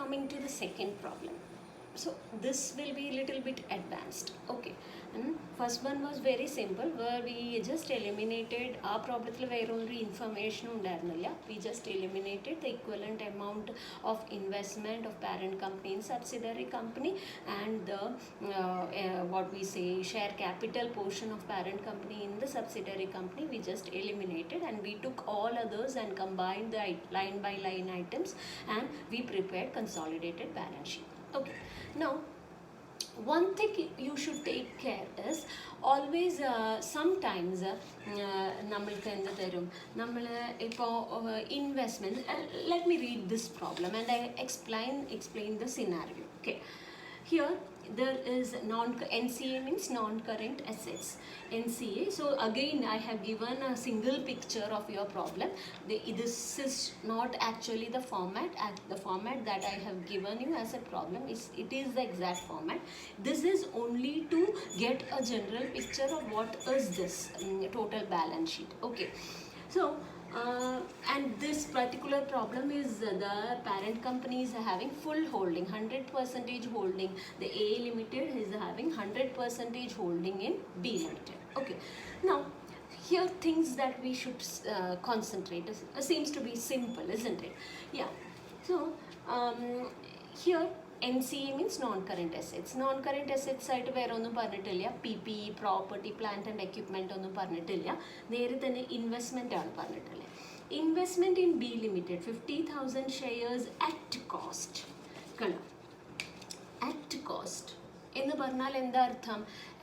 coming to the second problem. So this will be a little bit advanced. Okay, and first one was very simple, where we just eliminated our problem information. We just eliminated the equivalent amount of investment of parent company in subsidiary company, and the what we say share capital portion of parent company in the subsidiary company we just eliminated, and we took all others and combined the line by line items, and we prepared consolidated balance sheet. Okay, now one thing you should take care is always sometimes നമ്മൾക്ക് എന്ത് തരും നമ്മൾ ഇപ്പോൾ investment, let me read this problem and I explain the scenario. Okay, here there is NCA means non-current assets. NCA, so again I have given a single picture of your problem. This is not actually the format. The format that I have given you as a problem it is the exact format. This is only to get a general picture of what is this total balance sheet. Okay, so and this particular problem is the parent company is having full holding, 100% holding. The A Limited is having 100% holding in B Limited. Okay, now here things that we should concentrate seems to be simple, isn't it? Yeah, so here NCA means non-current assets. Non-current assets ആയിട്ട് വേറെ ഒന്നും പറഞ്ഞിട്ടില്ല. PPE, property, plant and equipment ഒന്നും പറഞ്ഞിട്ടില്ല. നേരെ തന്നെ investment ആണ് പറഞ്ഞിട്ടുള്ളത്. Investment in B Limited 50,000 shares at cost. കണ്ടോ, at cost എന്ന് പറഞ്ഞാൽ എന്താ അർത്ഥം?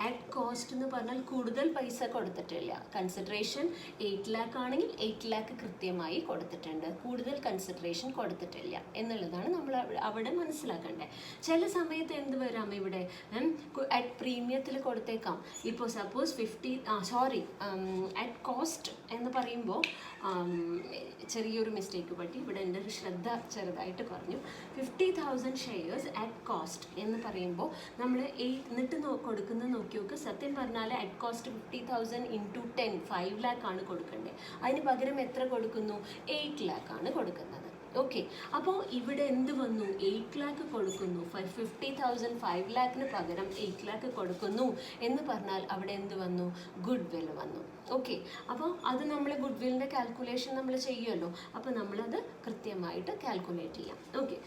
അറ്റ് കോസ്റ്റ് എന്ന് പറഞ്ഞാൽ കൂടുതൽ പൈസ കൊടുത്തിട്ടില്ല. കൺസിഡറേഷൻ 8 lakh ആണെങ്കിൽ 8 lakh കൃത്യമായി കൊടുത്തിട്ടുണ്ട്, കൂടുതൽ കൺസിഡറേഷൻ കൊടുത്തിട്ടില്ല എന്നുള്ളതാണ് നമ്മൾ അവിടെ മനസ്സിലാക്കേണ്ടത്. ചില സമയത്ത് എന്ത് വരാം, ഇവിടെ അറ്റ് പ്രീമിയത്തിൽ കൊടുത്തേക്കാം. ഇപ്പോൾ സപ്പോസ് അറ്റ് കോസ്റ്റ് എന്ന് പറയുമ്പോൾ ചെറിയൊരു മിസ്റ്റേക്ക് പറ്റി, ഇവിടെ എൻ്റെ ഒരു ശ്രദ്ധ ചെറുതായിട്ട് പറഞ്ഞു. 50,000 shares അറ്റ് കോസ്റ്റ് എന്ന് പറയുമ്പോൾ നമ്മൾ എന്നിട്ട് കൊടുക്കുന്നത് നോക്കി നോക്ക്. സത്യം പറഞ്ഞാൽ അറ്റ് കോസ്റ്റ് 50,000 into 10 5 lakh ആണ് കൊടുക്കേണ്ടത്. അതിന് പകരം എത്ര കൊടുക്കുന്നു? 8 lakh ആണ് കൊടുക്കുന്നത്. ഓക്കെ, അപ്പോൾ ഇവിടെ എന്ത് വന്നു? 8 lakh കൊടുക്കുന്നു. 50,000 5 lakhന് പകരം 8 lakh കൊടുക്കുന്നു എന്ന് പറഞ്ഞാൽ അവിടെ എന്ത് വന്നു? ഗുഡ് വിൽ വന്നു. ഓക്കെ, അപ്പോൾ അത് നമ്മൾ ഗുഡ് വില്ലിൻ്റെ കാൽക്കുലേഷൻ നമ്മൾ ചെയ്യുമല്ലോ, അപ്പോൾ നമ്മളത് കൃത്യമായിട്ട് കാൽക്കുലേറ്റ് ചെയ്യാം. ഓക്കെ,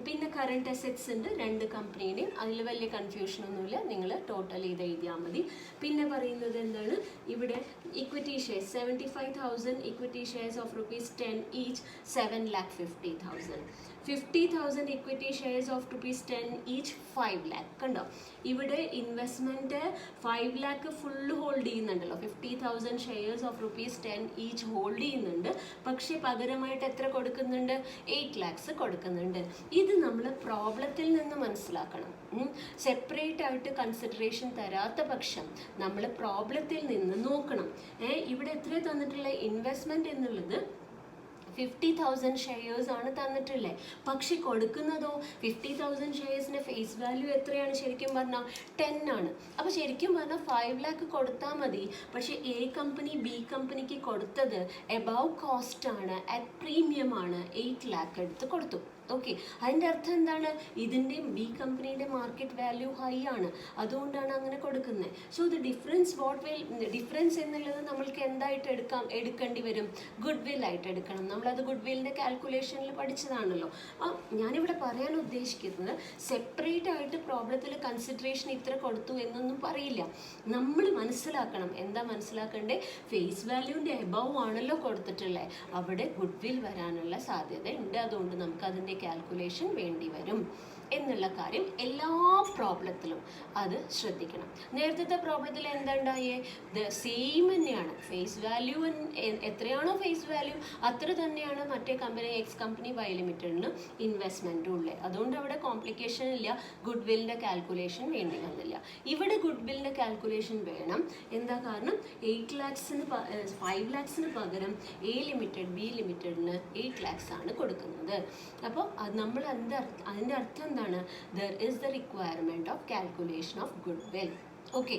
പിന്നെ കറണ്ട് അസറ്റ്സ് ഉണ്ട് രണ്ട് കമ്പനിയുടെയും, അതിൽ വലിയ കൺഫ്യൂഷനൊന്നുമില്ല, നിങ്ങൾ ടോട്ടൽ ചെയ്ത് എഴുതിയാൽ മതി. പിന്നെ പറയുന്നത് എന്താണ്, ഇവിടെ equity shares 75,000 equity shares of ₹10 each 7,50,000. 50,000 equity shares of ₹10 each 5 lakh. കണ്ടോ, ഇവിടെ ഇൻവെസ്റ്റ്മെൻറ്റ് 5 lakh ഫുള്ള് ഹോൾഡ് ചെയ്യുന്നുണ്ടല്ലോ. 50,000 ഷെയർസ് ഓഫ് ₹10 each ഹോൾഡ് ചെയ്യുന്നുണ്ട്, പക്ഷേ പകരമായിട്ട് എത്ര കൊടുക്കുന്നുണ്ട്? 8 lakhs കൊടുക്കുന്നുണ്ട്. ഇത് നമ്മൾ പ്രോബ്ലത്തിൽ നിന്ന് മനസ്സിലാക്കണം. സെപ്പറേറ്റ് ആയിട്ട് കൺസിഡറേഷൻ തരാത്ത പക്ഷം നമ്മൾ പ്രോബ്ലത്തിൽ നിന്ന് നോക്കണം. ഇവിടെ എത്ര തന്നിട്ടുള്ള ഇൻവെസ്റ്റ്മെൻറ്റ് എന്നുള്ളത് 50,000 shares ആണ് തന്നിട്ടുള്ളത്, പക്ഷെ കൊടുക്കുന്നതോ 50,000 sharesന് ഫേസ് വാല്യൂ എത്രയാണ്? ശരിക്കും പറഞ്ഞാൽ 10 ആണ്. അപ്പോൾ ശരിക്കും പറഞ്ഞാൽ 5 lakh കൊടുത്താൽ മതി, പക്ഷേ എ കമ്പനി ബി കമ്പനിക്ക് കൊടുത്തത് എബവ് കോസ്റ്റ് ആണ്, അറ്റ് പ്രീമിയം ആണ്, 8 lakh എടുത്ത് കൊടുത്തു. ഓക്കെ, അതിൻ്റെ അർത്ഥം എന്താണ്? ഇതിൻ്റെയും ബി കമ്പനിയുടെ മാർക്കറ്റ് വാല്യൂ ഹൈ ആണ്, അതുകൊണ്ടാണ് അങ്ങനെ കൊടുക്കുന്നത്. സോ ദ ഡിഫറൻസ് എന്നുള്ളത് നമ്മൾക്ക് എന്തായിട്ട് എടുക്കേണ്ടി വരും? ഗുഡ് വിൽ ആയിട്ട് എടുക്കണം. നമ്മളത് ഗുഡ് വില്ലിൻ്റെ കാൽക്കുലേഷനിൽ പഠിച്ചതാണല്ലോ. ഞാനിവിടെ പറയാൻ ഉദ്ദേശിക്കുന്നത് സെപ്പറേറ്റ് ആയിട്ട് പ്രോബ്ലത്തിൽ കൺസിഡറേഷൻ ഇത്ര കൊടുത്തു എന്നൊന്നും പറയില്ല. നമ്മൾ മനസ്സിലാക്കണം. എന്താ മനസ്സിലാക്കണ്ടേ? ഫേസ് വാല്യൂൻ്റെ എബവ് ആണല്ലോ കൊടുത്തിട്ടുള്ളത്, അവിടെ ഗുഡ് വിൽ വരാനുള്ള സാധ്യത ഉണ്ട്, അതുകൊണ്ട് നമുക്കതിൻ്റെ കാൽക്കുലേഷൻ വേണ്ടി വരും എന്നുള്ള കാര്യം എല്ലാ പ്രോബ്ലത്തിലും അത് ശ്രദ്ധിക്കണം. നേരത്തെ പ്രോബ്ലത്തിൽ എന്താ ഉണ്ടായേ? സെയിം തന്നെയാണ്. ഫേസ് വാല്യൂ എത്രയാണോ ഫേസ് വാല്യൂ അത്ര തന്നെയാണ് മറ്റേ കമ്പനി എക്സ് കമ്പനി വൈ ലിമിറ്റഡിന് ഇൻവെസ്റ്റ്മെൻറ്റും ഉള്ളത്. അതുകൊണ്ട് അവിടെ കോംപ്ലിക്കേഷൻ ഇല്ല, ഗുഡ് വില്ലിൻ്റെ കാൽക്കുലേഷൻ വേണ്ടി വന്നില്ല. ഇവിടെ ഗുഡ് വില്ലിൻ്റെ കാൽക്കുലേഷൻ വേണം. എന്താ കാരണം? 8 lakhsന് 5 lakhsന് പകരം എ ലിമിറ്റഡ് ബി ലിമിറ്റഡിന് 8 lakhs ആണ് കൊടുക്കുന്നത്. അപ്പോൾ അത് നമ്മൾ അതിൻ്റെ അർത്ഥം എന്താണ്? There is the requirement of calculation of goodwill. Okay.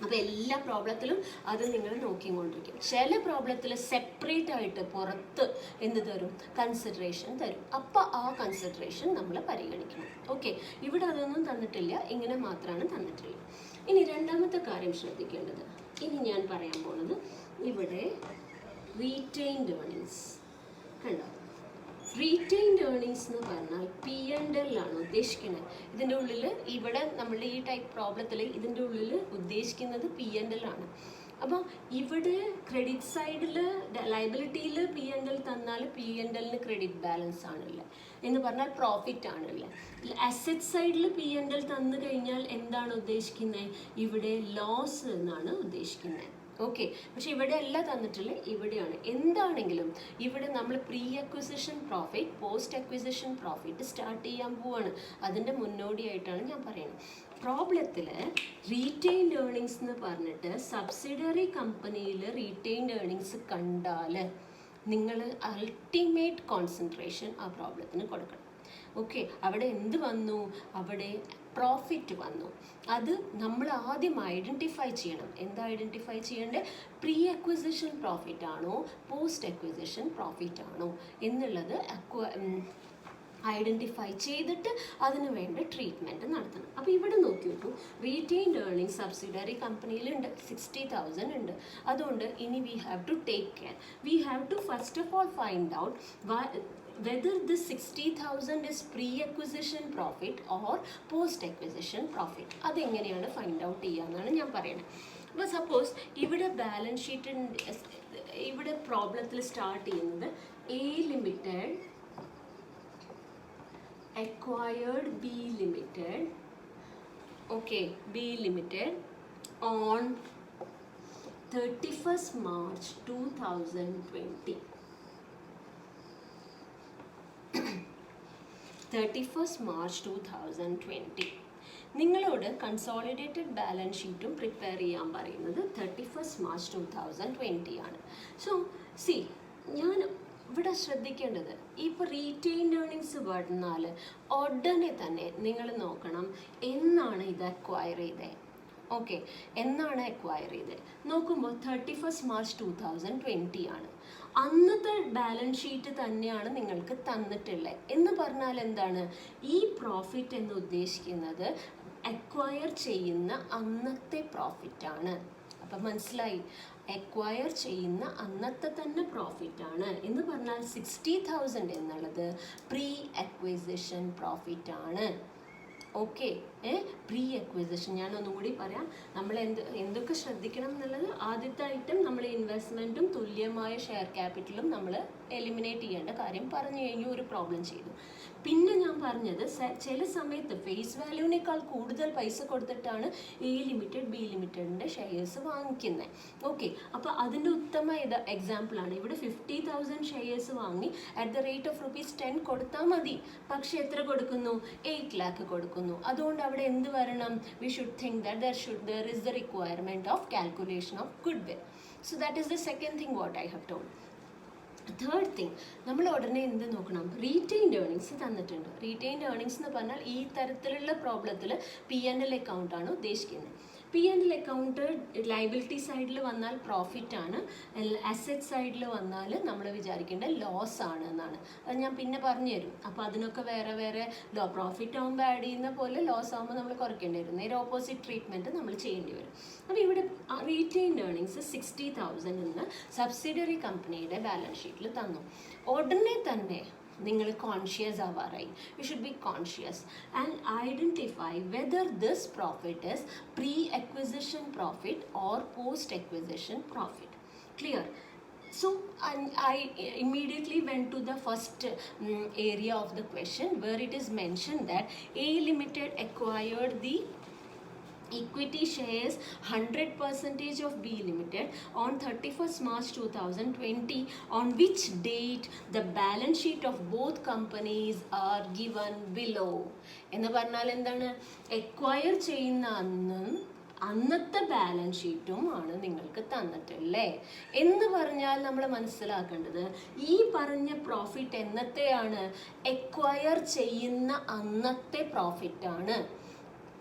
അപ്പോൾ എല്ലാ പ്രോബ്ലത്തിലും അത് നിങ്ങൾ നോക്കിക്കൊണ്ടിരിക്കും. ചില പ്രോബ്ലത്തിൽ സെപ്പറേറ്റ് ആയിട്ട് പുറത്ത് എന്ത് തരും, കൺസിഡറേഷൻ തരും. അപ്പോൾ ആ കൺസിഡറേഷൻ നമ്മൾ പരിഗണിക്കണം. ഓക്കെ, ഇവിടെ അതൊന്നും തന്നിട്ടില്ല, ഇങ്ങനെ മാത്രമാണ് തന്നിട്ടുള്ളത്. ഇനി രണ്ടാമത്തെ കാര്യം ശ്രദ്ധിക്കേണ്ടത്, ഇനി ഞാൻ പറയാൻ പോകുന്നത് ഇവിടെ റീറ്റെയിൻഡ് ഏർണിങ്സ് കണ്ടോ. റീറ്റെയിൻഡ് ഏർണിങ്സ് എന്ന് പറഞ്ഞാൽ P&L ആണ് ഉദ്ദേശിക്കുന്നത്. ഇതിൻ്റെ ഉള്ളിൽ ഇവിടെ നമ്മളുടെ ഈ ടൈപ്പ് പ്രോബ്ലത്തിൽ ഇതിൻ്റെ ഉള്ളിൽ ഉദ്ദേശിക്കുന്നത് P&L ആണ്. അപ്പോൾ ഇവിടെ ക്രെഡിറ്റ് സൈഡിൽ ലയബിലിറ്റിയിൽ P&L തന്നാൽ P&Lന് ക്രെഡിറ്റ് ബാലൻസ് ആണല്ലേ എന്ന് പറഞ്ഞാൽ പ്രോഫിറ്റ് ആണല്ലേ. അസറ്റ് സൈഡിൽ P&L തന്നു കഴിഞ്ഞാൽ എന്താണ് ഉദ്ദേശിക്കുന്നത്, ഇവിടെ ലോസ് എന്നാണ് ഉദ്ദേശിക്കുന്നത്. ഓക്കെ, പക്ഷെ ഇവിടെ അല്ല തന്നിട്ടില്ല, ഇവിടെയാണ്. എന്താണെങ്കിലും ഇവിടെ നമ്മൾ pre acquisition profit, post acquisition profit start ചെയ്യാൻ പോവാണ്. അതിൻ്റെ മുന്നോടിയായിട്ടാണ് ഞാൻ പറയുന്നത്. പ്രോബ്ലത്തിൽ റീറ്റെയിൻഡ് ഏർണിങ്സ് എന്ന് പറഞ്ഞിട്ട് സബ്സിഡറി കമ്പനിയിൽ റീറ്റെയിൻഡ് ഏർണിങ്സ് കണ്ടാൽ നിങ്ങൾ അൾട്ടിമേറ്റ് കോൺസെൻട്രേഷൻ ആ പ്രോബ്ലത്തിന് കൊടുക്കണം. ഓക്കെ, അവിടെ എന്ത് വന്നു, അവിടെ പ്രോഫിറ്റ് വന്നു. അത് നമ്മൾ ആദ്യം ഐഡൻറ്റിഫൈ ചെയ്യണം. എന്താ ഐഡൻറ്റിഫൈ ചെയ്യേണ്ടത്, പ്രീ അക്വിസിഷൻ പ്രോഫിറ്റ് ആണോ പോസ്റ്റ് അക്വിസിഷൻ പ്രോഫിറ്റ് ആണോ എന്നുള്ളത് ഐഡൻറ്റിഫൈ ചെയ്തിട്ട് അതിന് വേണ്ട ട്രീറ്റ്മെൻറ്റ് നടത്തണം. അപ്പോൾ ഇവിടെ നോക്കി നോക്കൂ, റീറ്റെയിൻഡ് ഏർണിംഗ് സബ്സിഡറി കമ്പനിയിലുണ്ട് 60,000 ഉണ്ട്. അതുകൊണ്ട് ഇനി we have to take care. We have to first of all find out whether this 60,000 is pre-acquisition profit or post-acquisition profit. അതെങ്ങനെയാണ് ഫൈൻഡ് ഔട്ട് ചെയ്യാമെന്നാണ് ഞാൻ പറയുന്നത്. അപ്പോൾ സപ്പോസ് ഇവിടെ ബാലൻസ് ഷീറ്റ് ഇവിടെ പ്രോബ്ലത്തിൽ സ്റ്റാർട്ട് ചെയ്യുന്നത് A Limited acquired B Limited, okay, B Limited on 31st March 2020. 31st March 2020. നിങ്ങളോട് consolidated balance ഷീറ്റും പ്രിപ്പയർ ചെയ്യാൻ പറയുന്നത് 31st March 2020 ആണ്. സോ സി, ഞാൻ ഇവിടെ ശ്രദ്ധിക്കേണ്ടത് ഇപ്പോൾ റീറ്റെയിൻഡ് ഏർണിങ്സ് പറഞ്ഞാൽ ഉടനെ തന്നെ നിങ്ങൾ നോക്കണം എന്നാണ് ഇത് അക്വയർ ചെയ്തത്. ഓക്കെ, എന്നാണ് അക്വയർ ചെയ്തത് നോക്കുമ്പോൾ 31st March 2020 ആണ്. അന്നത്തെ ബാലൻസ് ഷീറ്റ് തന്നെയാണ് നിങ്ങൾക്ക് തന്നിട്ടുള്ളത്. എന്ന് പറഞ്ഞാൽ എന്താണ്, ഈ പ്രോഫിറ്റ് എന്ന് ഉദ്ദേശിക്കുന്നത് അക്വയർ ചെയ്യുന്ന അന്നത്തെ പ്രോഫിറ്റാണ്. അപ്പം മനസ്സിലായി, അക്വയർ ചെയ്യുന്ന അന്നത്തെ തന്നെ പ്രോഫിറ്റാണ് എന്ന് പറഞ്ഞാൽ 60,000 എന്നുള്ളത് പ്രീ അക്വിസിഷൻ പ്രോഫിറ്റാണ്. ഓക്കെ, പ്രീ അക്വിസിഷൻ ഞാനൊന്നും കൂടി പറയാം. നമ്മൾ എന്തൊക്കെ ശ്രദ്ധിക്കണം എന്നുള്ളത്, ആദ്യത്തെ ഐറ്റം നമ്മൾ ഇൻവെസ്റ്റ്മെൻറ്റും തുല്യമായ ഷെയർ ക്യാപിറ്റലും നമ്മൾ എലിമിനേറ്റ് ചെയ്യേണ്ട കാര്യം പറഞ്ഞു കഴിഞ്ഞു, ഒരു പ്രോബ്ലം ചെയ്തു. പിന്നെ ഞാൻ പറഞ്ഞത് ചില സമയത്ത് ഫേസ് വാല്യൂവിനേക്കാൾ കൂടുതൽ പൈസ കൊടുത്തിട്ടാണ് A Limited B Limitedൻ്റെ ഷെയർസ് വാങ്ങിക്കുന്നത്. ഓക്കെ, അപ്പോൾ അതിൻ്റെ ഉത്തമ എക്സാമ്പിളാണ് ഇവിടെ 50,000 ഷെയർസ് വാങ്ങി അറ്റ് ദ റേറ്റ് ഓഫ് ₹10 കൊടുത്താൽ മതി. പക്ഷേ എത്ര കൊടുക്കുന്നു, 8 lakh കൊടുക്കുന്നു. അതുകൊണ്ട് അവിടെ എന്ത് വരണം, we should think that there is the requirement of calculation of goodwill. So that is the second thing what I have told. Third thing, നമ്മൾ ഉടനെ എന്ത് നോക്കണം, റീറ്റെയിൻഡ് ഏർണിങ്സ് തന്നിട്ടുണ്ട്. റീറ്റെയിൻഡ് ഏർണിങ്സ് എന്ന് പറഞ്ഞാൽ ഈ തരത്തിലുള്ള പ്രോബ്ലത്തിൽ P&L അക്കൗണ്ടാണ് ഉദ്ദേശിക്കുന്നത്. P&L അക്കൗണ്ട് ലയബിലിറ്റി സൈഡിൽ വന്നാൽ പ്രോഫിറ്റ് ആണ്, അസറ്റ് സൈഡിൽ വന്നാൽ നമ്മൾ വിചാരിക്കേണ്ട ലോസ് ആണ് എന്നാണ്. അത് ഞാൻ പിന്നെ പറഞ്ഞു തരും. അപ്പോൾ അതിനൊക്കെ വേറെ വേറെ പ്രോഫിറ്റ് ആകുമ്പോൾ ആഡ് ചെയ്യുന്ന പോലെ ലോസ് ആകുമ്പോൾ നമ്മൾ കുറയ്ക്കേണ്ടി വരും. നേരെ ഓപ്പോസിറ്റ് ട്രീറ്റ്മെൻറ്റ് നമ്മൾ ചെയ്യേണ്ടി വരും. അപ്പോൾ ഇവിടെ റീറ്റെയിൻഡ് ഏർണിങ്സ് 60,000 എന്ന് സബ്സിഡറി കമ്പനിയുടെ ബാലൻസ് ഷീറ്റിൽ തന്നു. ഉടനെ തന്നെ നിങ്ങൾ കോൺഷ്യസ് ആവാറായി. You should be conscious and identify whether this profit is pre acquisition profit or post acquisition profit. Clear? So I immediately went to the first area of the question where it is mentioned that A Limited acquired the equity shares 100% of B Limited on 31st March 2020, on which date the balance sheet of both companies are given below. എന്ന് പറഞ്ഞാൽ എന്താണ്, acquire ചെയ്യുന്ന അന്നത്തെ balance ഷീറ്റും ആണ് നിങ്ങൾക്ക് തന്നിട്ടല്ലേ എന്ന് പറഞ്ഞാൽ നമ്മൾ മനസ്സിലാക്കേണ്ടത് ഈ പറഞ്ഞ പ്രോഫിറ്റ് എന്നത്തെയാണ്, എക്വയർ ചെയ്യുന്ന അന്നത്തെ പ്രോഫിറ്റാണ്.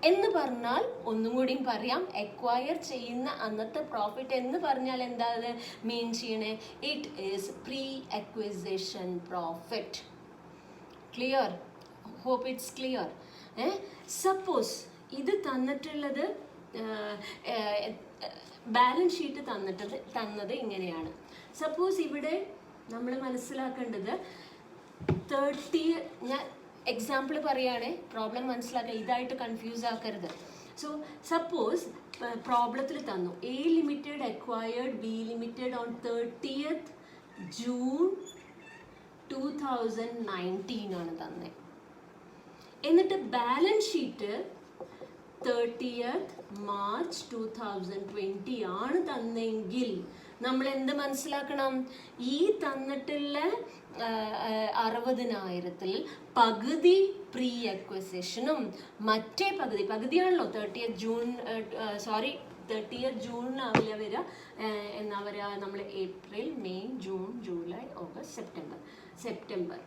എന്ന് പറഞ്ഞാൽ ഒന്നും കൂടിയും പറയാം, എക്വയർ ചെയ്യുന്ന അന്നത്തെ പ്രോഫിറ്റ് എന്ന് പറഞ്ഞാൽ എന്താ മീൻ ചെയ്യണേ? It is pre acquisition profit. Clear? Hope it's clear. Suppose ഇത് തന്നിട്ടുള്ളത് ബാലൻസ് ഷീറ്റ് തന്നത് ഇങ്ങനെയാണ്. സപ്പോസ് ഇവിടെ നമ്മൾ മനസ്സിലാക്കേണ്ടത് 30, ഞാൻ എക്സാമ്പിൾ പറയുകയാണെ, പ്രോബ്ലം മനസ്സിലാക്കുക, ഇതായിട്ട് കൺഫ്യൂസ് ആക്കരുത്. സോ സപ്പോസ് പ്രോബ്ലത്തിൽ തന്നു A limited acquired B limited on 30th June 2019 ആണ് തന്നെ. എന്നിട്ട് ബാലൻസ് ഷീറ്റ് 30th March 2020 ആണ് തന്നെങ്കിൽ നമ്മൾ എന്ത് മനസ്സിലാക്കണം? ഈ തന്നിട്ടുള്ള 60,000-ൽ പകുതി പ്രീ അക്വസിഷനും മറ്റേ പകുതിയാണല്ലോ 30th ജൂണിനാവില്ല വരിക, എന്നാ വരിക നമ്മൾ April, May, June, July, August, September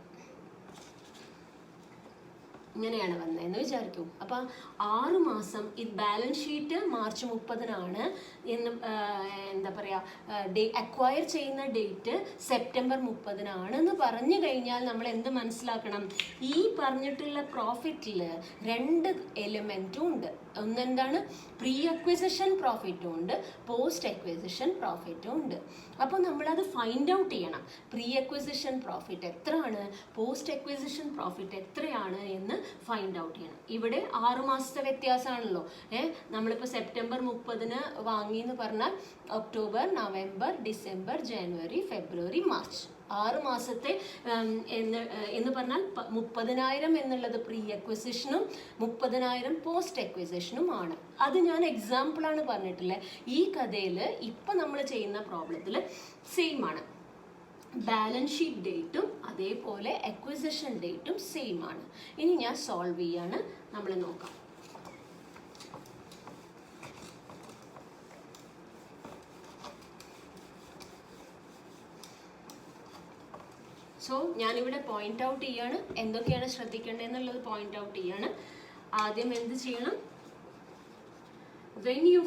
ഇങ്ങനെയാണ് വന്നതെന്ന് വിചാരിക്കും. അപ്പം 6 മാസം ഈ ബാലൻസ് ഷീറ്റ് മാർച്ച് 30-നാണ് എന്ന് എന്താ പറയുക, അക്വയർ ചെയ്യുന്ന ഡേറ്റ് സെപ്റ്റംബർ 30-നാണെന്ന് പറഞ്ഞു കഴിഞ്ഞാൽ നമ്മൾ എന്ത് മനസ്സിലാക്കണം? ഈ പറഞ്ഞിട്ടുള്ള പ്രോഫിറ്റിൽ 2 എലിമെൻറ്റും ഉണ്ട്. ഒന്നെന്താണ്? പ്രീ അക്വിസിഷൻ പ്രോഫിറ്റും ഉണ്ട്, പോസ്റ്റ് അക്വിസിഷൻ പ്രോഫിറ്റും ഉണ്ട്. അപ്പോൾ നമ്മളത് ഫൈൻഡ് ഔട്ട് ചെയ്യണം. പ്രീ അക്വിസിഷൻ പ്രോഫിറ്റ് എത്രയാണ്, പോസ്റ്റ് അക്വിസിഷൻ പ്രോഫിറ്റ് എത്രയാണ് എന്ന് ഫൈൻഡ് ഔട്ട് ചെയ്യണം. ഇവിടെ 6 മാസത്തെ വ്യത്യാസമാണല്ലോ. നമ്മളിപ്പോൾ സെപ്റ്റംബർ 30-ന് വാങ്ങി എന്ന് പറഞ്ഞാൽ ഒക്ടോബർ, നവംബർ, ഡിസംബർ, ജനുവരി, ഫെബ്രുവരി, മാർച്ച് 6 മാസത്തെ എന്ന് പറഞ്ഞാൽ 30,000 എന്നുള്ളത് പ്രീ അക്വിസിഷനും 30,000 പോസ്റ്റ് അക്വിസിഷനും ആണ്. അത് ഞാൻ എക്സാമ്പിളാണ് പറഞ്ഞിട്ടുള്ളത്. ഈ കഥയിൽ ഇപ്പം നമ്മൾ ചെയ്യുന്ന പ്രോബ്ലത്തിൽ സെയിം ആണ്. ബാലൻസ് ഷീറ്റ് ഡേറ്റും അതേപോലെ അക്വിസിഷൻ ഡേറ്റും സെയിം ആണ്. ഇനി ഞാൻ സോൾവ് ചെയ്യാണ്, നമ്മൾ നോക്കാം. സോ ഞാനിവിടെ പോയിന്റ് ഔട്ട് ചെയ്യാണ്, എന്തൊക്കെയാണ് ശ്രദ്ധിക്കേണ്ടതെന്നുള്ളത് പോയിന്റ് ഔട്ട് ചെയ്യാണ്. ആദ്യം എന്ത് ചെയ്യണം? when you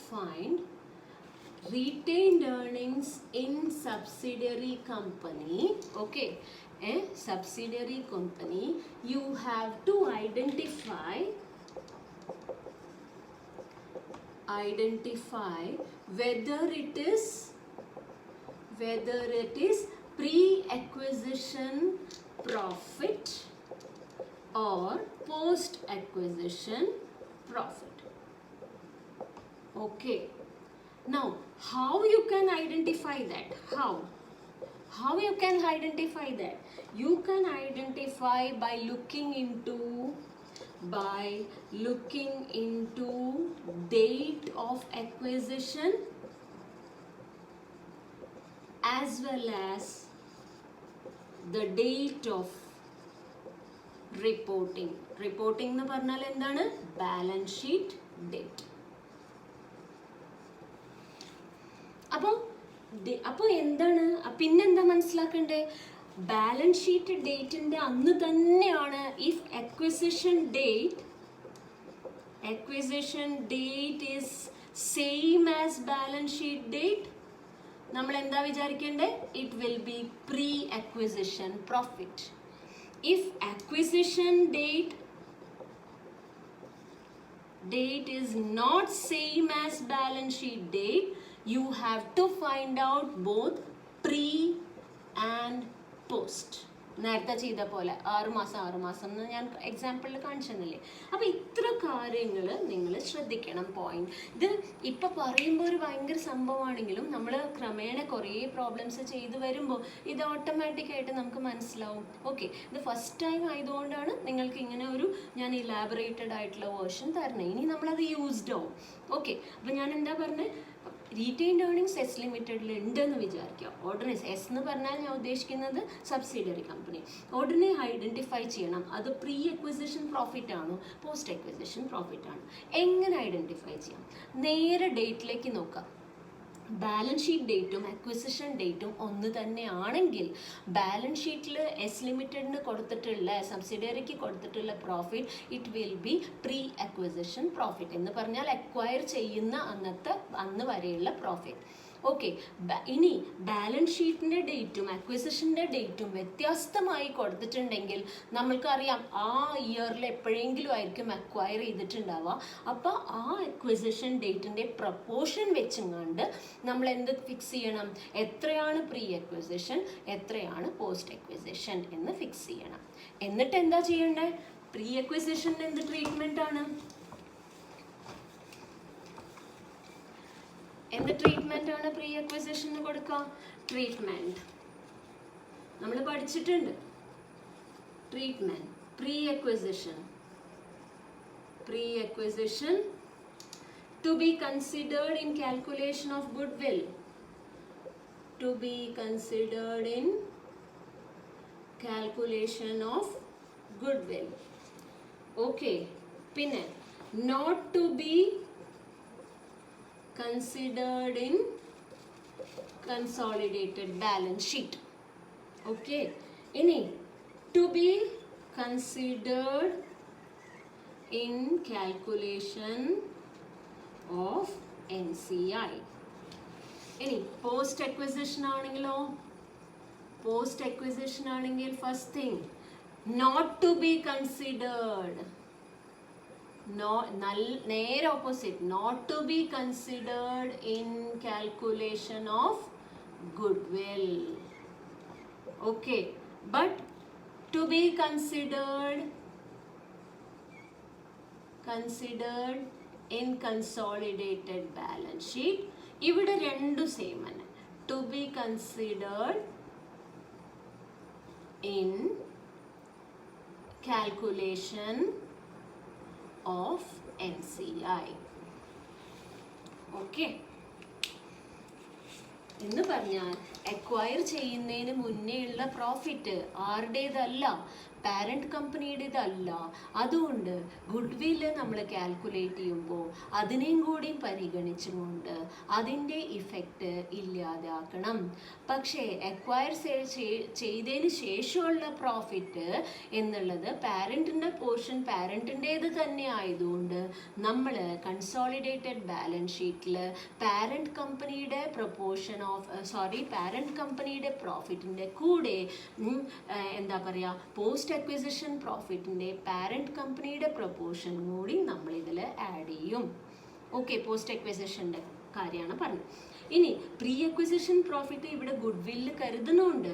find retained earnings in subsidiary company, okay, a subsidiary company, you have to identify whether it is pre-acquisition profit or post-acquisition profit. Okay. Now, how you can identify that? How you can identify that? You can identify by looking into date of acquisition as well as the date of reporting. Reporting എന്ന് പറഞ്ഞാൽ എന്താണ്? Balance sheet date. അപ്പോൾ എന്താണ്, പിന്നെന്താ മനസ്സിലാക്കണ്ടേ? Balance sheet ഡേറ്റിന്റെ അന്ന് തന്നെയാണ് if acquisition date is same as balance sheet date, നമ്മൾ എന്താ വിചാരിക്കേണ്ടേ? It will be pre acquisition profit. If acquisition date is not same as balance sheet date, you have to find out both pre and post. നേരത്തെ ചെയ്ത പോലെ 6 മാസം എന്ന് ഞാൻ എക്സാമ്പിളിൽ കാണിച്ചു തന്നില്ലേ. അപ്പോൾ ഇത്ര കാര്യങ്ങൾ നിങ്ങൾ ശ്രദ്ധിക്കണം. പോയിന്റ് ഇത് ഇപ്പം പറയുമ്പോൾ ഒരു ഭയങ്കര സംഭവമാണെങ്കിലും നമ്മൾ ക്രമേണ കുറേ പ്രോബ്ലംസ് ചെയ്ത് വരുമ്പോൾ ഇത് ഓട്ടോമാറ്റിക്കായിട്ട് നമുക്ക് മനസ്സിലാവും. ഓക്കെ, ഇത് ഫസ്റ്റ് ടൈം ആയതുകൊണ്ടാണ് നിങ്ങൾക്ക് ഇങ്ങനെ ഒരു ഞാൻ ഇലാബറേറ്റഡ് ആയിട്ടുള്ള വേർഷൻ തരണേ. ഇനി നമ്മളത് യൂസ്ഡ് ആവും. ഓക്കെ, അപ്പോൾ ഞാൻ എന്താ പറഞ്ഞത്? റീറ്റെയിൻഡ് ഏർണിങ്സ് എസ് ലിമിറ്റഡിൽ ഉണ്ടെന്ന് വിചാരിക്കുക. ഉടനെ എസ് എന്ന് പറഞ്ഞാൽ ഞാൻ ഉദ്ദേശിക്കുന്നത് സബ്സിഡിയറി കമ്പനി. ഉടനെ ഐഡൻറ്റിഫൈ ചെയ്യണം അത് പ്രീ അക്വിസിഷൻ പ്രോഫിറ്റ് ആണോ പോസ്റ്റ് അക്വിസിഷൻ പ്രോഫിറ്റ് ആണോ. എങ്ങനെ ഐഡൻറ്റിഫൈ ചെയ്യാം? നേരെ ഡേറ്റിലേക്ക് നോക്കാം. ബാലൻസ് ഷീറ്റ് ഡേറ്റും അക്വിസിഷൻ ഡേറ്റും ഒന്ന് തന്നെയാണെങ്കിൽ ബാലൻസ് ഷീറ്റിൽ എസ് ലിമിറ്റഡിന് കൊടുത്തിട്ടുള്ള സബ്സിഡിയറിക്ക് കൊടുത്തിട്ടുള്ള profit it will be pre acquisition profit എന്ന് പറഞ്ഞാൽ അക്വയർ ചെയ്യുന്ന അന്ന് വരെയുള്ള പ്രോഫിറ്റ്. ഓക്കെ, ഇനി ബാലൻസ് ഷീറ്റിൻ്റെ ഡേറ്റും അക്വിസിഷൻ്റെ ഡേറ്റും വ്യത്യസ്തമായി കൊടുത്തിട്ടുണ്ടെങ്കിൽ നമ്മൾക്കറിയാം ആ ഇയറിൽ എപ്പോഴെങ്കിലും ആയിരിക്കും അക്വയർ ചെയ്തിട്ടുണ്ടാവുക. അപ്പോൾ ആ അക്വിസിഷൻ ഡേറ്റിൻ്റെ പ്രപ്പോർഷൻ വെച്ചെങ്ങാണ്ട് നമ്മൾ എന്ത് ഫിക്സ് ചെയ്യണം, എത്രയാണ് പ്രീ അക്വിസിഷൻ എത്രയാണ് പോസ്റ്റ് അക്വിസിഷൻ എന്ന് ഫിക്സ് ചെയ്യണം. എന്നിട്ട് എന്താ ചെയ്യേണ്ടത്, പ്രീ അക്വിസിഷൻ്റെ എന്ത് ട്രീറ്റ്മെൻ്റ് ആണ്, എന്ത് ട്രീറ്റ്മെൻ്റ് ആണ് പ്രീ അക്വിസിഷന് കൊടുക്കുക, ട്രീറ്റ്മെൻറ്റ് നമ്മൾ പഠിച്ചിട്ടുണ്ട്. Treatment pre acquisition to be considered in calculation of goodwill, to be considered in calculation of goodwill. Okay, പിന്നെ not to be considered in consolidated balance sheet. Okay, ini to be considered in calculation of NCI. Ini post acquisition aanengilo, post acquisition aanengil first thing not to be considered, നേരെ opposite, not to be considered in calculation of goodwill. Okay, but to be considered in consolidated balance sheet. ഇവിടെ രണ്ടും same ആണ്. To be considered in calculation of NCI. Okay, എന്ന് പറഞ്ഞാൽ acquire ചെയ്യുന്നതിന് മുന്നേ ഉള്ള profit ആരുടേതല്ല, parent കമ്പനിയുടേതല്ല. അതുകൊണ്ട് good വില്ല് നമ്മൾ കാൽക്കുലേറ്റ് ചെയ്യുമ്പോൾ അതിനെയും കൂടി പരിഗണിച്ചുകൊണ്ട് അതിൻ്റെ ഇഫക്റ്റ് ഇല്ലാതാക്കണം. പക്ഷേ അക്വയർ ചെയ്തതിന് ശേഷമുള്ള പ്രോഫിറ്റ് എന്നുള്ളത് പാരൻറ്റിൻ്റെ പോർഷൻ പാരൻറ്റിൻ്റേത് തന്നെ ആയതുകൊണ്ട് നമ്മൾ കൺസോളിഡേറ്റഡ് ബാലൻസ് ഷീറ്റിൽ പാരന്റ് കമ്പനിയുടെ പാരന്റ് കമ്പനിയുടെ പ്രോഫിറ്റിൻ്റെ കൂടെ എന്താ പറയുക, പോസ്റ്റ് അക്വിസിഷൻ പ്രോഫിറ്റിൻ്റെ പാരന്റ് കമ്പനിയുടെ പ്രൊപ്പോർഷൻ കൂടി നമ്മൾ ഇതിൽ ആഡ് ചെയ്യും. ഓക്കെ, പോസ്റ്റ് അക്വിസിഷൻ്റെ കാര്യമാണ് പറഞ്ഞത്. ഇനി പ്രീ അക്വിസിഷൻ പ്രോഫിറ്റ് ഇവിടെ ഗുഡ് വില്ല് കരുതുന്നുണ്ട്,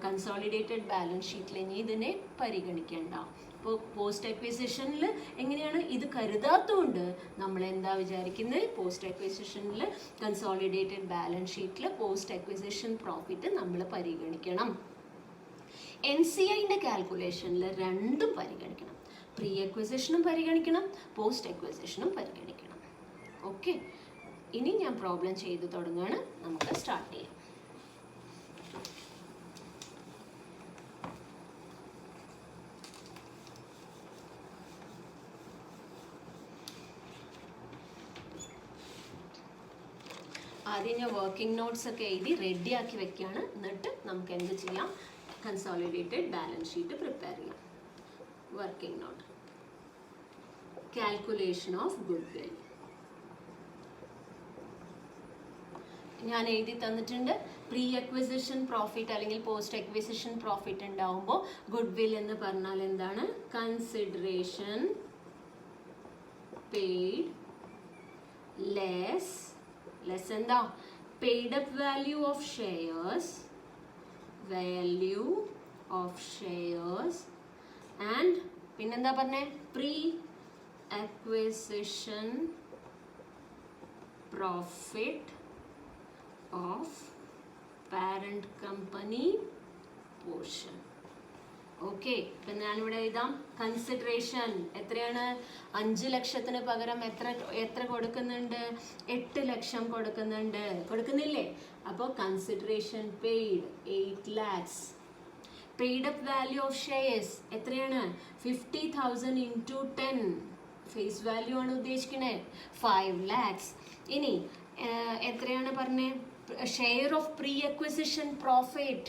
കൺസോളിഡേറ്റഡ് ബാലൻസ് ഷീറ്റിൽ ഇനി ഇതിനെ പരിഗണിക്കേണ്ട. അപ്പോൾ പോസ്റ്റ് അക്വിസിഷനിൽ എങ്ങനെയാണ് ഇത് കരുതാത്തതുകൊണ്ട് നമ്മൾ എന്താ വിചാരിക്കുന്നത്, പോസ്റ്റ് അക്വിസിഷനിൽ കൺസോളിഡേറ്റഡ് ബാലൻസ് ഷീറ്റിൽ പോസ്റ്റ് അക്വിസിഷൻ പ്രോഫിറ്റ് നമ്മൾ പരിഗണിക്കണം. NCIൻ്റെ കാൽക്കുലേഷനിൽ രണ്ടും പരിഗണിക്കണം, പ്രീ അക്വിസിഷനും പരിഗണിക്കണം, പോസ്റ്റ് അക്വിസിഷനും പരിഗണിക്കണം. ഓക്കെ, ഇനി ഞാൻ പ്രോബ്ലം ചെയ്തു തുടങ്ങുകയാണ്, നമുക്ക് സ്റ്റാർട്ട് ചെയ്യാം. ആദ്യം ഞാൻ വർക്കിംഗ് നോട്ട്സ് ഒക്കെ എഴുതി റെഡിയാക്കി വെക്കുകയാണ്. എന്നിട്ട് നമുക്ക് എന്ത് ചെയ്യാം, കൺസോളിഡേറ്റഡ് ബാലൻസ് ഷീറ്റ് പ്രിപ്പയർ ചെയ്യാം. Working not, calculation of good will ഞാൻ എഴുതി തന്നിട്ടുണ്ട്. പ്രീ അക്വിസിഷൻ പ്രോഫിറ്റ് അല്ലെങ്കിൽ പോസ്റ്റ് അക്വിസിഷൻ പ്രോഫിറ്റ് ഉണ്ടാവുമ്പോൾ ഗുഡ് വിൽ എന്ന് പറഞ്ഞാൽ എന്താണ്, കൺസിഡറേഷൻ പെയ്ഡ് ലെസ് എന്താ, paid up value of shares, and പിന്നെന്താ പറഞ്ഞേ, pre acquisition profit of parent company portion. Okay, ഇപ്പം ഞാനിവിടെ എഴുതാം. കൺസിഡറേഷൻ എത്രയാണ്, 5 ലക്ഷത്തിന് പകരം എത്ര കൊടുക്കുന്നുണ്ട്, 8 ലക്ഷം കൊടുക്കുന്നില്ലേ? അപ്പോൾ consideration paid 8 lakhs. Paid up value of shares എത്രയാണ്, 50,000 into 10, ഫേസ് വാല്യൂ ആണ് ഉദ്ദേശിക്കുന്നത്, 5 lakhs. ഇനി എത്രയാണ് പറഞ്ഞത്? Share of pre acquisition profit.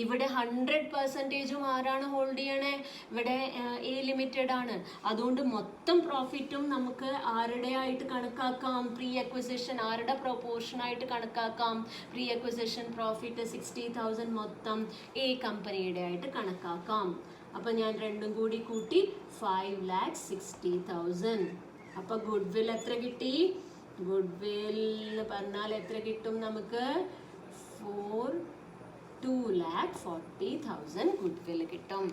ഇവിടെ 100% ആരാണ് ഹോൾഡ് ചെയ്യണേ? ഇവിടെ എ ലിമിറ്റഡ് ആണ്. അതുകൊണ്ട് മൊത്തം പ്രോഫിറ്റും നമുക്ക് ആരുടെ ആയിട്ട് കണക്കാക്കാം? പ്രീ അക്വിസിഷൻ ആരുടെ പ്രൊപ്പോർഷൻ ആയിട്ട് കണക്കാക്കാം? പ്രീ അക്വിസിഷൻ പ്രോഫിറ്റ് 60,000 മൊത്തം എ കമ്പനിയുടെ ആയിട്ട് കണക്കാക്കാം. അപ്പം ഞാൻ രണ്ടും കൂടി കൂട്ടി 5,60,000. അപ്പം ഗുഡ് വിൽ എത്ര കിട്ടി? ഗുഡ് വിൽ എന്ന് പറഞ്ഞാൽ എത്ര കിട്ടും നമുക്ക്? 2,40,000 ഗുഡ് വിൽ കിട്ടും.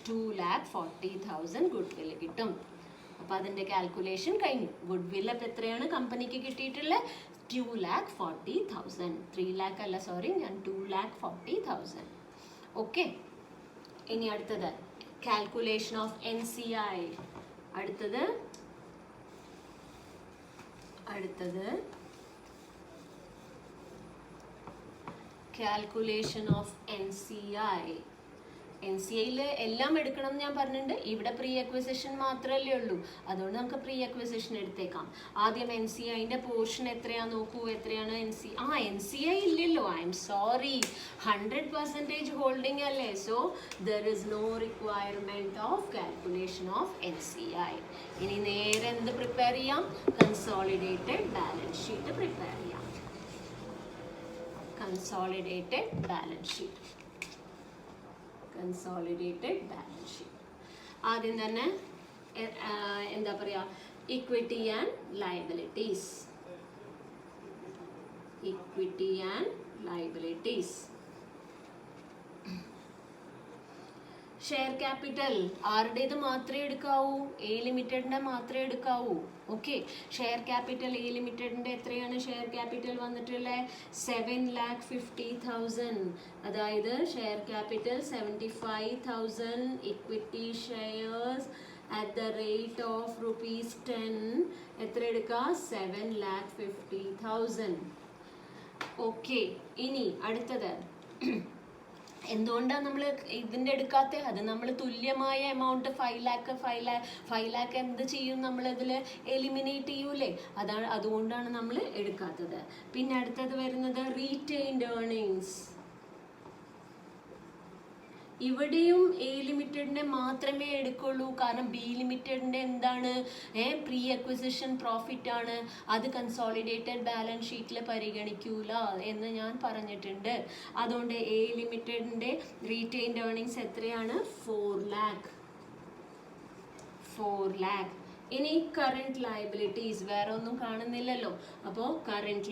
2,40,000 ഗുഡ് വിൽ കിട്ടും. അപ്പോൾ അതിൻ്റെ കാൽക്കുലേഷൻ കഴിഞ്ഞു. ഗുഡ് വിൽ അപ്പം എത്രയാണ് കമ്പനിക്ക് കിട്ടിയിട്ടുള്ളത്? 2,40,000. 3 lakh അല്ല, സോറി, ഞാൻ 2,40,000. ഓക്കെ. ഇനി അടുത്തത് കാൽക്കുലേഷൻ ഓഫ് NCI. അടുത്തത് കാൽക്കുലേഷൻ ഓഫ് NCI. NCIയിൽ എല്ലാം എടുക്കണം എന്ന് ഞാൻ പറഞ്ഞിട്ടുണ്ട്. ഇവിടെ പ്രീ അക്വിസിഷൻ മാത്രമല്ലേ ഉള്ളൂ, അതുകൊണ്ട് നമുക്ക് പ്രീ അക്വിസിഷൻ എടുത്തേക്കാം. ആദ്യം NCIൻ്റെ പോർഷൻ എത്രയാണെന്ന് നോക്കൂ. എത്രയാണ് NCI ഇല്ലല്ലോ, ഐ എം സോറി, 100% ഹോൾഡിംഗ് അല്ലേ. So there is no requirement of calculation of NCI. ഇനി നേരെ എന്ത് പ്രിപ്പയർ ചെയ്യാം? കൺസോളിഡേറ്റഡ് ബാലൻസ് ഷീറ്റ് പ്രിപ്പയർ ചെയ്യാം. Consolidated balance sheet. ആദ്യം തന്നെ എന്താ പറയുക? Equity and liabilities. Share capital ആരുടേത് മാത്രമേ എടുക്കാവൂ? എ ലിമിറ്റഡിൻ്റെ മാത്രമേ എടുക്കാവൂ. ഓക്കെ. ഷെയർ ക്യാപിറ്റൽ എ ലിമിറ്റഡിൻ്റെ എത്രയാണ് ഷെയർ ക്യാപിറ്റൽ വന്നിട്ടുള്ളത്? 7,50,000. അതായത് share capital 75,000. Equity shares at the rate of ₹10. എത്ര എടുക്കുക? 7,50,000. ഓക്കെ. ഇനി അടുത്തത് എന്തുകൊണ്ടാണ് നമ്മൾ ഇതിൻ്റെ എടുക്കാത്തത്? അത് നമ്മൾ തുല്യമായ എമൗണ്ട് 5 lakh എന്ത് ചെയ്യും? നമ്മളിതിൽ എലിമിനേറ്റ് ചെയ്യൂലേ, അതുകൊണ്ടാണ് നമ്മൾ എടുക്കാത്തത്. പിന്നെ അടുത്തത് വരുന്നത് റീറ്റെയിൻഡ് ഏർണിങ്സ്. ഇവിടെയും എ ലിമിറ്റഡിനെ മാത്രമേ എടുക്കുള്ളൂ. കാരണം ബി ലിമിറ്റഡിൻ്റെ എന്താണ്? പ്രീ അക്വിസിഷൻ പ്രോഫിറ്റ് ആണ്. അത് കൺസോളിഡേറ്റഡ് ബാലൻസ് ഷീറ്റിൽ പരിഗണിക്കൂല എന്ന് ഞാൻ പറഞ്ഞിട്ടുണ്ട്. അതുകൊണ്ട് എ ലിമിറ്റഡിൻ്റെ റീറ്റെയിൻഡ് ഏർണിങ്സ് എത്രയാണ്? 4 lakh. ഇനി കറണ്ട് ലയബിലിറ്റീസ് വേറെ ഒന്നും കാണുന്നില്ലല്ലോ. അപ്പോൾ കറണ്ട്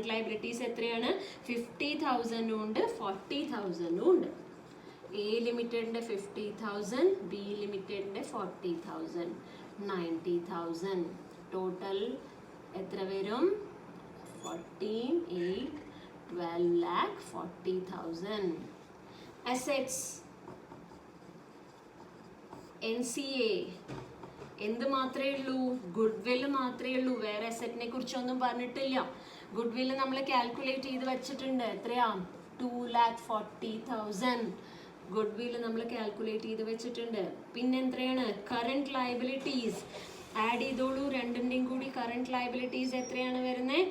ലയബിലിറ്റീസ് എത്രയാണ്? 50,000 ഉണ്ട്, 40,000 ഉണ്ട്. എ ലിമിറ്റഡിൻ്റെ 50,000, ബി ലിമിറ്റഡിൻ്റെ 40,000, 90,000. ടോട്ടൽ എത്ര വരും? 14, 8, 12,40,000. അസെറ്റ്സ് NCA എന്ത് മാത്രമേ ഉള്ളൂ? ഗുഡ് വില്ല് മാത്രമേ ഉള്ളൂ. വേറെ അസറ്റിനെ കുറിച്ചൊന്നും പറഞ്ഞിട്ടില്ല. ഗുഡ് വില്ല് നമ്മൾ കാൽക്കുലേറ്റ് ചെയ്ത് വെച്ചിട്ടുണ്ട്. എത്രയാ? 2,40,000 ഗുഡ് വില്ല് നമ്മൾ കാൽക്കുലേറ്റ് ചെയ്ത് വെച്ചിട്ടുണ്ട്. പിന്നെ എത്രയാണ്? കറണ്ട് ലയബിലിറ്റീസ് ആഡ് ചെയ്തോളൂ. രണ്ടിൻ്റെയും കൂടി കറണ്ട് ലയബിലിറ്റീസ് എത്രയാണ് വരുന്നത്?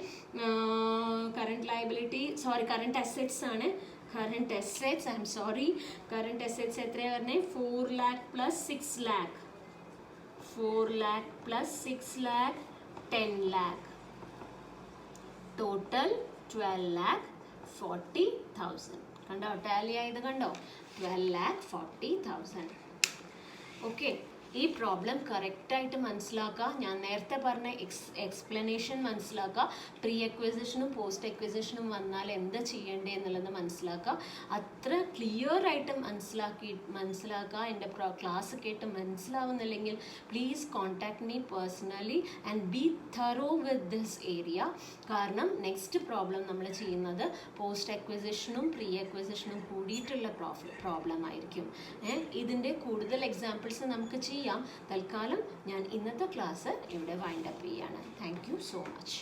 കറണ്ട് അസെറ്റ്സ് ആണ്. current assets, I'm sorry, current assets എത്രയാണ് വരുന്നത്? 4 lakh plus 6 lakh, 4 lakh plus 6 lakh, 10 lakh, total 12,40,000. കണ്ടോ? ടാലി ആയത് കണ്ടോ? 12,40,000. ഓക്കെ. ഈ പ്രോബ്ലം കറക്റ്റായിട്ട് മനസ്സിലാക്കുക. ഞാൻ നേരത്തെ പറഞ്ഞ എക്സ്പ്ലനേഷൻ മനസ്സിലാക്കുക. പ്രീ അക്വിസിഷനും പോസ്റ്റ് അക്വിസിഷനും വന്നാൽ എന്താ ചെയ്യേണ്ടത് എന്നുള്ളത് മനസ്സിലാക്കുക. അത്ര ക്ലിയർ ആയിട്ട് മനസ്സിലാക്കുക. എൻ്റെ ക്ലാസ് കേട്ട് മനസ്സിലാവുന്നില്ലെങ്കിൽ please contact me personally and be thorough with this area. കാരണം നെക്സ്റ്റ് പ്രോബ്ലം നമ്മൾ ചെയ്യുന്നത് പോസ്റ്റ് അക്വിസിഷനും പ്രീ അക്വിസിഷനും കൂടിയിട്ടുള്ള പ്രോബ്ലം ആയിരിക്കും. ഇതിൻ്റെ കൂടുതൽ എക്സാമ്പിൾസ് നമുക്ക് ചെയ്യാം. തൽക്കാലം ഞാൻ ഇന്നത്തെ ക്ലാസ് ഇവിടെ വൈൻഡ് അപ്പ് ചെയ്യാണ്. Thank you so much.